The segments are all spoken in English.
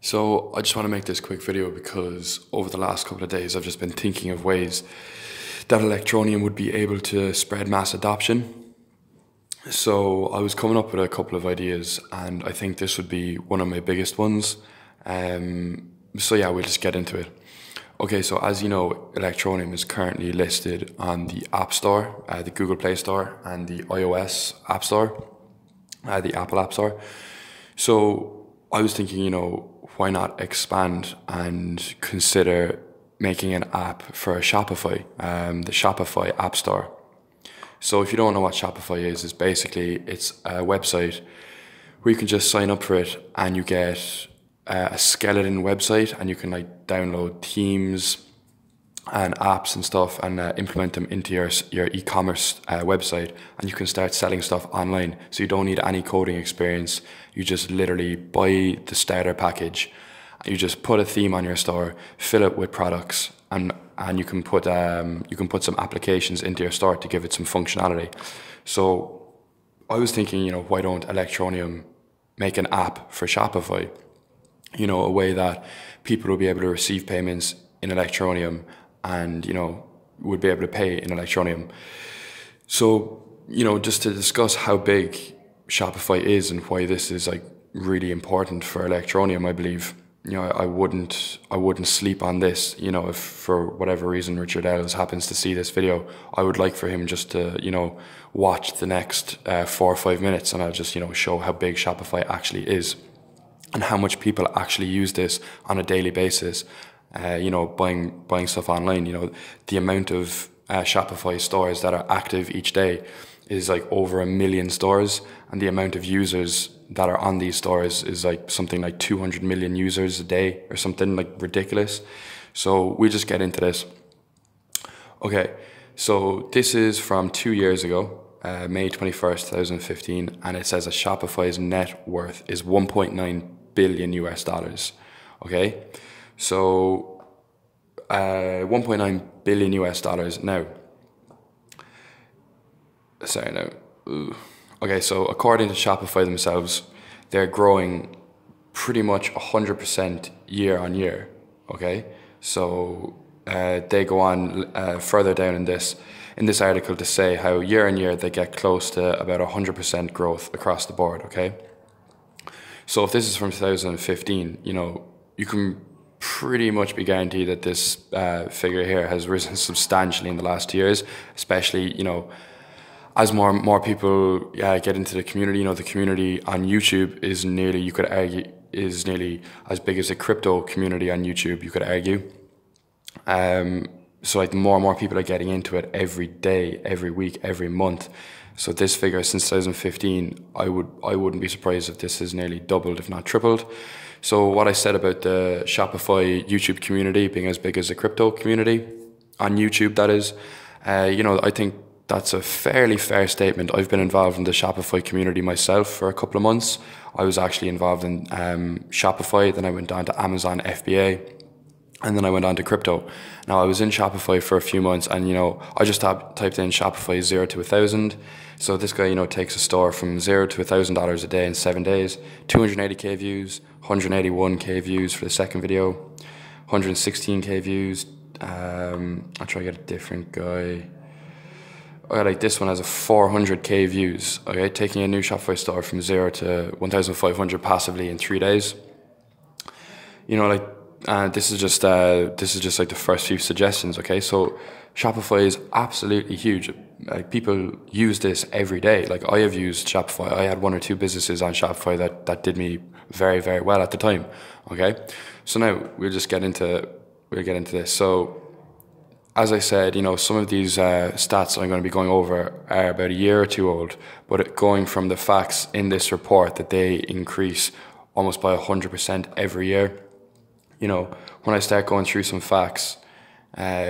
So I just want to make this quick video because over the last couple of days I've just been thinking of ways that Electroneum would be able to spread mass adoption. So I was coming up with a couple of ideas and I think this would be one of my biggest ones. So yeah, we'll just get into it. Okay, so as you know, Electroneum is currently listed on the App Store, the Google Play Store and the iOS App Store, the Apple App Store. So I was thinking, why not expand and consider making an app for Shopify, the Shopify App Store. So if you don't know what Shopify is basically, it's a website where you can just sign up for it and you get a skeleton website and you can download themes and apps and stuff and implement them into your e-commerce website, and you can start selling stuff online. So you don't need any coding experience. You just literally buy the starter package. You just put a theme on your store, fill it with products, and you can put some applications into your store to give it some functionality. So I was thinking, why don't Electroneum make an app for Shopify? A way that people will be able to receive payments in Electroneum and, would be able to pay in Electroneum. So, just to discuss how big Shopify is and why this is really important for Electroneum, I believe, I wouldn't sleep on this. If for whatever reason Richard Ellis happens to see this video, I would like for him just to, watch the next 4 or 5 minutes, and I'll just, show how big Shopify actually is and how much people actually use this on a daily basis. Buying stuff online. The amount of Shopify stores that are active each day is over 1 million stores, and the amount of users that are on these stores is something like 200 million users a day or something ridiculous. So we just get into this. Okay, so this is from 2 years ago, May 21st, 2015, and it says that Shopify's net worth is $1.9 billion US. Okay, so 1.9 billion US now. Sorry, now. Ooh. Okay, so according to Shopify themselves, they're growing pretty much 100% year on year. Okay, so they go on further down in this article to say how year on year they get close to about 100% growth across the board. Okay, so if this is from 2015, you can pretty much be guaranteed that this figure here has risen substantially in the last 2 years, especially, as more people get into the community. The community on YouTube is nearly, you could argue, is nearly as big as the crypto community on YouTube, you could argue. So more and more people are getting into it every day, every week, every month. So this figure since 2015, I wouldn't be surprised if this has nearly doubled, if not tripled. So what I said about the Shopify YouTube community being as big as the crypto community on YouTube, that is, I think that's a fairly fair statement. I've been involved in the Shopify community myself for a couple of months. I was actually involved in Shopify, then I went on to Amazon FBA, and then I went on to crypto. Now I was in Shopify for a few months, and I just typed in Shopify 0 to 1,000. So this guy takes a store from $0 to $1,000 a day in 7 days, 280k views, 181k views for the second video, 116k views. I'll try to get a different guy. This one has a 400k views. Okay, taking a new Shopify store from 0 to 1,500 passively in 3 days. This is just the first few suggestions. Okay, so Shopify is absolutely huge. People use this every day. I have used Shopify. I had 1 or 2 businesses on Shopify that did me very, very well at the time. Okay, so now we'll get into this. So as I said, some of these stats I'm going to be going over are about a year or 2 old, but going from the facts in this report that they increase almost by 100% every year. When I start going through some facts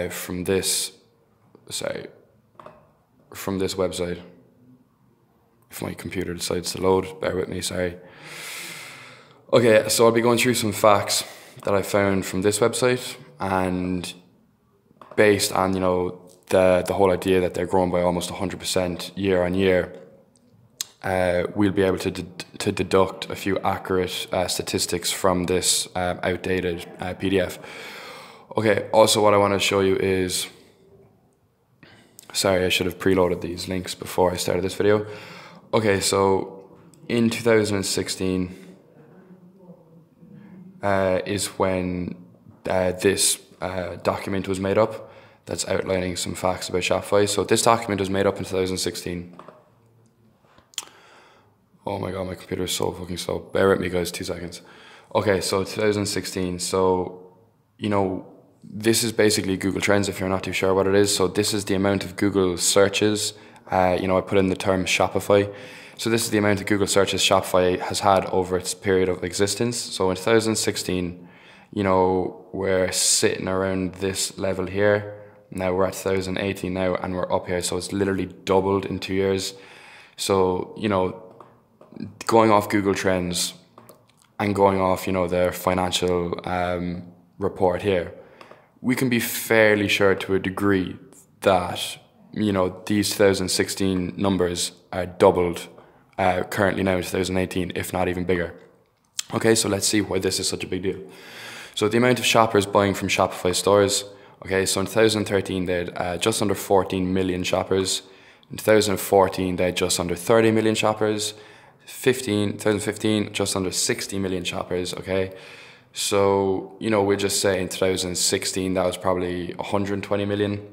from this website, if my computer decides to load, bear with me, sorry. Okay, so I'll be going through some facts that I found from this website, and based on, the whole idea that they're growing by almost 100% year on year, we'll be able to deduct a few accurate statistics from this outdated PDF. Okay, also what I want to show you is, sorry, I should have preloaded these links before I started this video. Okay, so in 2016 is when this document was made up that's outlining some facts about Shopify. So this document was made up in 2016. Oh my god, my computer is so fucking slow. Bear with me guys, 2 seconds. Okay, so 2016, so, you know, this is basically Google Trends if you're not too sure what it is. So this is the amount of Google searches, you know, I put in the term Shopify. So this is the amount of Google searches Shopify has had over its period of existence. So in 2016, you know, we're sitting around this level here. Now we're at 2018 now and we're up here. So it's literally doubled in 2 years. So, you know, going off Google Trends and going off, you know, their financial report here, we can be fairly sure to a degree that, you know, these 2016 numbers are doubled currently now in 2018, if not even bigger. Okay, so let's see why this is such a big deal. So the amount of shoppers buying from Shopify stores, okay, so in 2013 they had just under 14 million shoppers. In 2014 they had just under 30 million shoppers. 2015, just under 60 million shoppers, okay? So, you know, we'll just say in 2016, that was probably 120 million.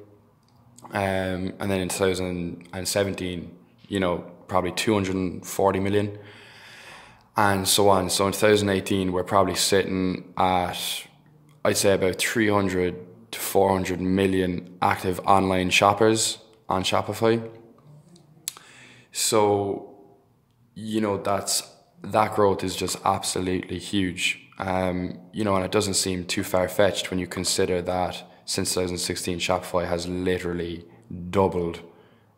And then in 2017, you know, probably 240 million. And so on. So in 2018, we're probably sitting at, I'd say about 300 to 400 million active online shoppers on Shopify. So, you know, that growth is just absolutely huge. You know, and it doesn't seem too far-fetched when you consider that since 2016, Shopify has literally doubled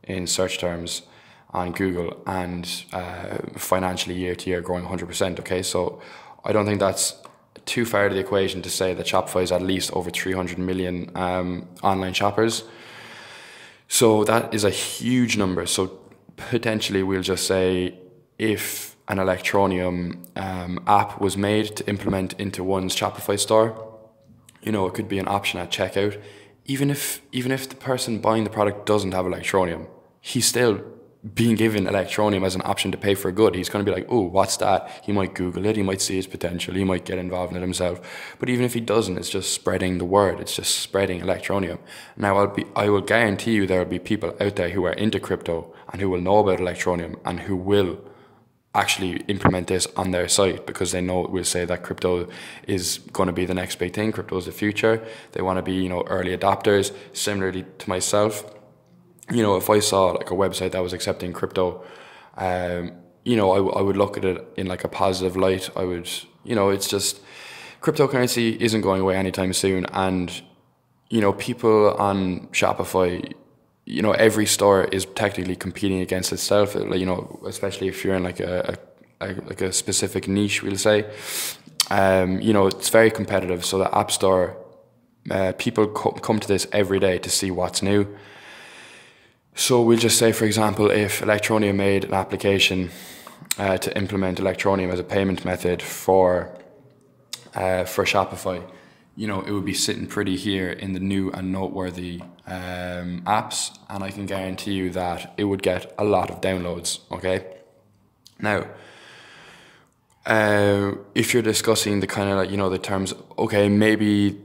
in search terms on Google and financially year to year growing 100%, okay? So I don't think that's too far to the equation to say that Shopify is at least over 300 million online shoppers. So that is a huge number. So potentially we'll just say, if an Electroneum app was made to implement into one's Shopify store, you know, it could be an option at checkout. Even if the person buying the product doesn't have Electroneum, he's still being given Electroneum as an option to pay for a good. He's going to be like, oh, what's that? He might Google it, he might see its potential, he might get involved in it himself. But even if he doesn't, it's just spreading the word, it's just spreading Electroneum. Now, I will guarantee you there will be people out there who are into crypto and who will know about Electroneum and who will actually implement this on their site because they know it will say that crypto is going to be the next big thing. Crypto is the future. They want to be, you know, early adopters. Similarly to myself, you know, if I saw like a website that was accepting crypto, you know, I would look at it in like a positive light. I would, you know, it's just cryptocurrency isn't going away anytime soon. And, you know, people on Shopify, you know, every store is technically competing against itself, you know, especially if you're in like a specific niche, we'll say. You know, it's very competitive. So the App Store, people come to this every day to see what's new. So we'll just say, for example, if Electroneum made an application to implement Electroneum as a payment method for Shopify, you know, it would be sitting pretty here in the new and noteworthy apps, and I can guarantee you that it would get a lot of downloads, okay? Now, if you're discussing the kind of like, you know, the terms, okay, maybe,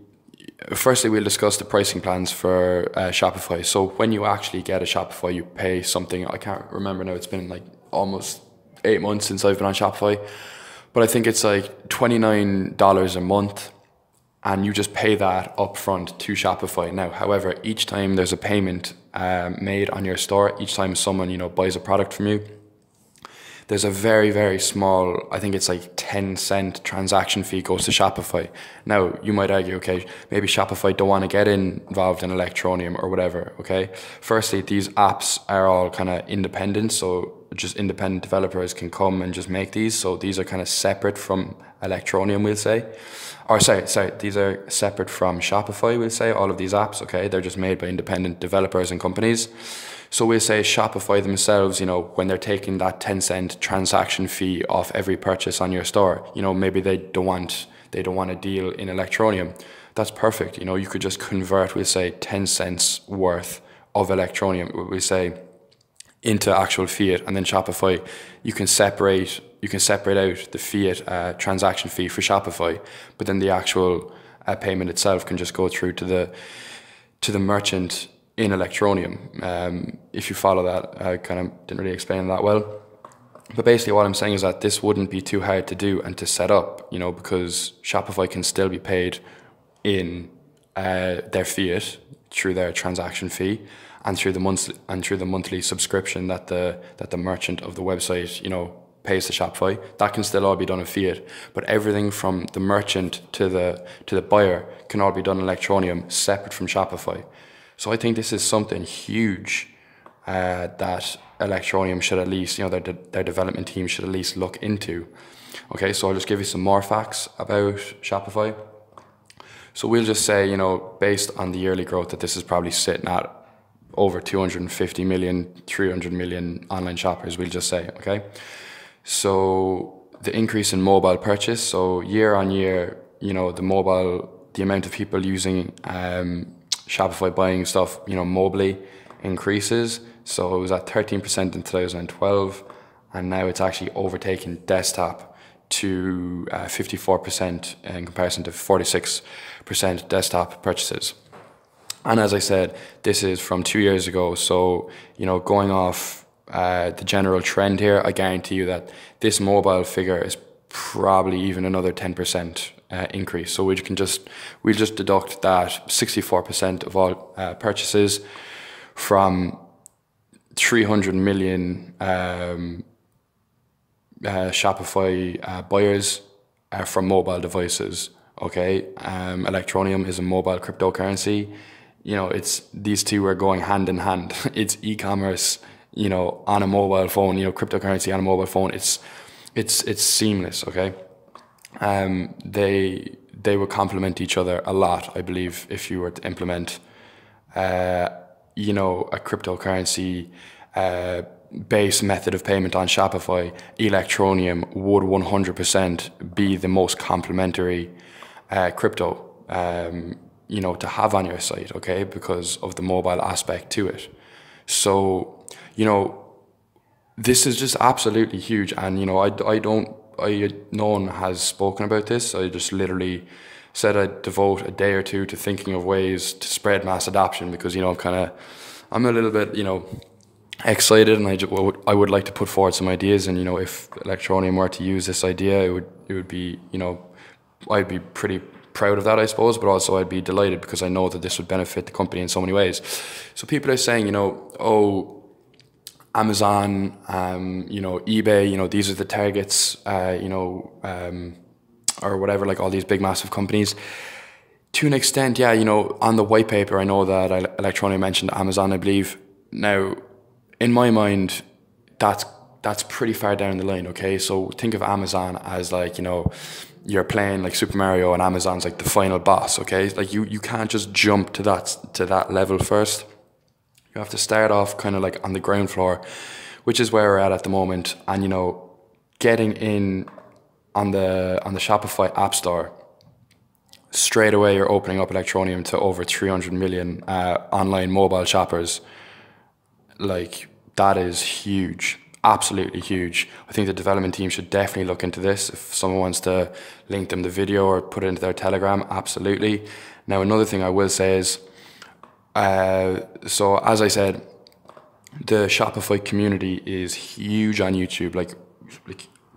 firstly we'll discuss the pricing plans for Shopify. So when you actually get a Shopify, you pay something, I can't remember now, it's been like almost 8 months since I've been on Shopify, but I think it's like $29 a month, and you just pay that upfront to Shopify. Now, however, each time there's a payment made on your store, each time someone, you know, buys a product from you, there's a very, very small, I think it's like 10-cent transaction fee goes to Shopify. Now, you might argue, okay, maybe Shopify don't want to get involved in Electroneum or whatever, okay? Firstly, these apps are all kind of independent, so just independent developers can come and just make these. So these are kind of separate from Electronium, we'll say. Or sorry, these are separate from Shopify, we'll say, all of these apps, okay? They're just made by independent developers and companies. So we'll say Shopify themselves, you know, when they're taking that 10-cent transaction fee off every purchase on your store, you know, maybe they don't want a deal in Electronium. That's perfect. You know, you could just convert, we'll say, 10 cents worth of Electronium, we say, into actual fiat, and then Shopify, you can separate out the fiat transaction fee for Shopify, but then the actual payment itself can just go through to the merchant in Electronium. If you follow that, I kind of didn't really explain that well. But basically what I'm saying is that this wouldn't be too hard to do and to set up, you know, because Shopify can still be paid in their fiat through their transaction fee and through the monthly subscription that the merchant of the website, you know, pays to Shopify. That can still all be done in fiat, but everything from the merchant to the buyer can all be done in Electronium, separate from Shopify. So I think this is something huge that Electronium should at least, you know, their development team should at least look into. Okay, so I'll just give you some more facts about Shopify. So we'll just say, you know, based on the yearly growth, that this is probably sitting at over 250 million, 300 million online shoppers, we'll just say, okay? So the increase in mobile purchase, so year on year, you know, the amount of people using Shopify buying stuff, you know, mobily increases. So it was at 13% in 2012, and now it's actually overtaking desktop to 54% in comparison to 46% desktop purchases. And as I said, this is from 2 years ago. So, you know, going off the general trend here, I guarantee you that this mobile figure is probably even another 10% increase. So we'll just deduct that 64% of all purchases from 300 million Shopify buyers are from mobile devices. Okay, Electronium is a mobile cryptocurrency. You know, these two are going hand in hand. It's e-commerce, you know, on a mobile phone. You know, cryptocurrency on a mobile phone. It's seamless. Okay, they will complement each other a lot, I believe, if you were to implement, you know, a cryptocurrency base method of payment on Shopify. Electronium would 100% be the most complementary crypto, you know, to have on your site, okay, because of the mobile aspect to it. So, you know, this is just absolutely huge, and you know, no one has spoken about this. I just literally said I'd devote a day or two to thinking of ways to spread mass adoption, because, you know, I'm a little bit, you know, excited, and I would like to put forward some ideas. And, you know, if Electronium were to use this idea, it would be, you know, I'd be pretty proud of that, I suppose, but also I'd be delighted because I know that this would benefit the company in so many ways. So people are saying, you know, oh, Amazon, you know, eBay, you know, these are the targets, you know, or whatever, like all these big massive companies. To an extent, yeah, you know, on the white paper, I know that Electronium mentioned Amazon, I believe. Now, in my mind, that's pretty far down the line, okay? So think of Amazon as, like, you know, you're playing like Super Mario and Amazon's like the final boss, okay? Like you can't just jump to that level first. You have to start off kind of like on the ground floor, which is where we're at the moment. And, you know, getting in on the Shopify App Store, straight away you're opening up Electronium to over 300 million online mobile shoppers. Like, that is huge. Absolutely huge. I think the development team should definitely look into this. If someone wants to link them the video or put it into their Telegram, absolutely. Now, another thing I will say is, so as I said, the Shopify community is huge on YouTube, like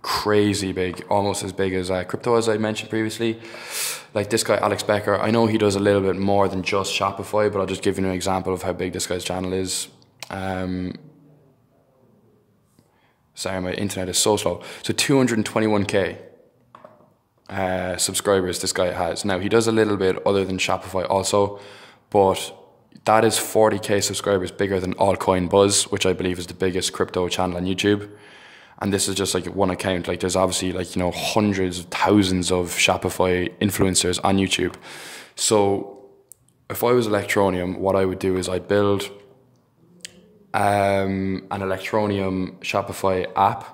crazy big, almost as big as crypto, as I mentioned previously. Like this guy, Alex Becker, I know he does a little bit more than just Shopify, but I'll just give you an example of how big this guy's channel is. Sorry, my internet is so slow. So 221K subscribers this guy has. Now, he does a little bit other than Shopify also, but that is 40k subscribers bigger than Altcoin Buzz, which I believe is the biggest crypto channel on YouTube. And this is just like one account. Like there's obviously like, you know, hundreds of thousands of Shopify influencers on YouTube. So if I was Electroneum, what I would do is I'd build an Electroneum Shopify app,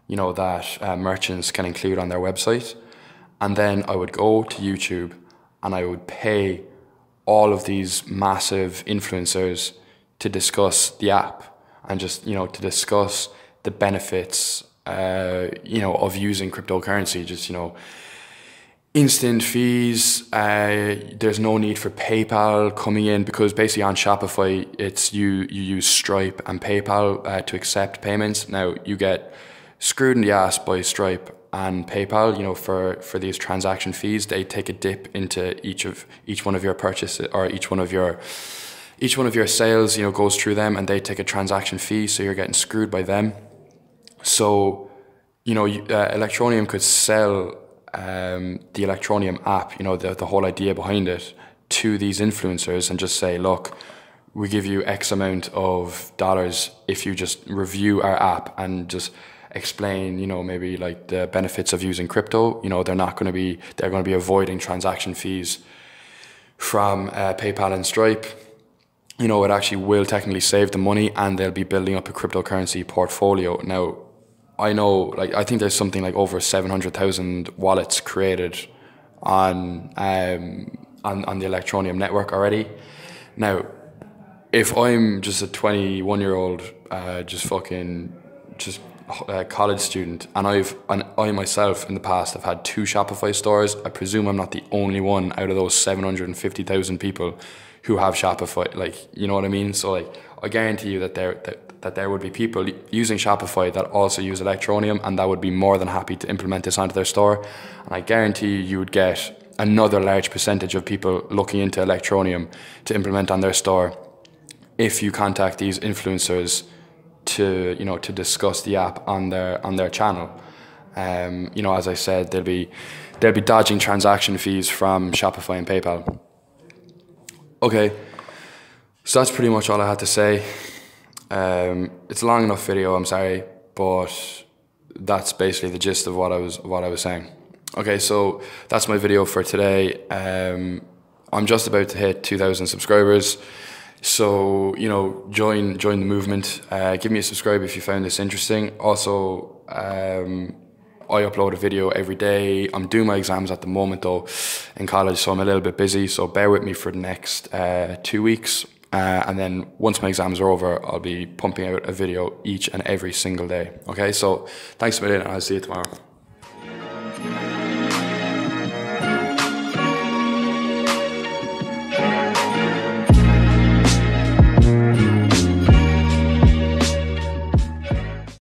you know, that merchants can include on their website. And then I would go to YouTube and I would pay all of these massive influencers to discuss the app and just, you know, to discuss the benefits, you know, of using cryptocurrency. Just, you know, instant fees. There's no need for PayPal coming in, because basically on Shopify, it's you use Stripe and PayPal to accept payments. Now you get screwed in the ass by Stripe and PayPal, you know, for these transaction fees. They take a dip into each one of your purchases, or each one of your sales, you know, goes through them, and they take a transaction fee, so you're getting screwed by them. So, you know, Electroneum could sell the Electroneum app, you know, the whole idea behind it, to these influencers and just say, look, we give you X amount of dollars if you just review our app and just explain, you know, maybe like the benefits of using crypto. You know, they're going to be avoiding transaction fees from PayPal and Stripe. You know, it actually will technically save them money, and they'll be building up a cryptocurrency portfolio. Now, I know, like, I think there's something like over 700,000 wallets created on the Electroneum network already. Now, if I'm just a 21-year-old, college student, and I myself in the past have had 2 Shopify stores, I presume I'm not the only one out of those 750,000 people who have Shopify. Like, you know what I mean? So like, I guarantee you that there would be people using Shopify that also use Electroneum, and that would be more than happy to implement this onto their store. And I guarantee you would get another large percentage of people looking into Electroneum to implement on their store if you contact these influencers to, you know, to discuss the app on their channel. You know, as I said, they'll be dodging transaction fees from Shopify and PayPal. Okay, so that's pretty much all I had to say. It's a long enough video, I'm sorry, but that's basically the gist of what I was saying. Okay, so that's my video for today. I'm just about to hit 2,000 subscribers. So, you know, join the movement. Give me a subscribe if you found this interesting. Also, I upload a video every day. I'm doing my exams at the moment though in college, so I'm a little bit busy. So bear with me for the next 2 weeks. And then once my exams are over, I'll be pumping out a video each and every single day. Okay, so thanks a million, and I'll see you tomorrow.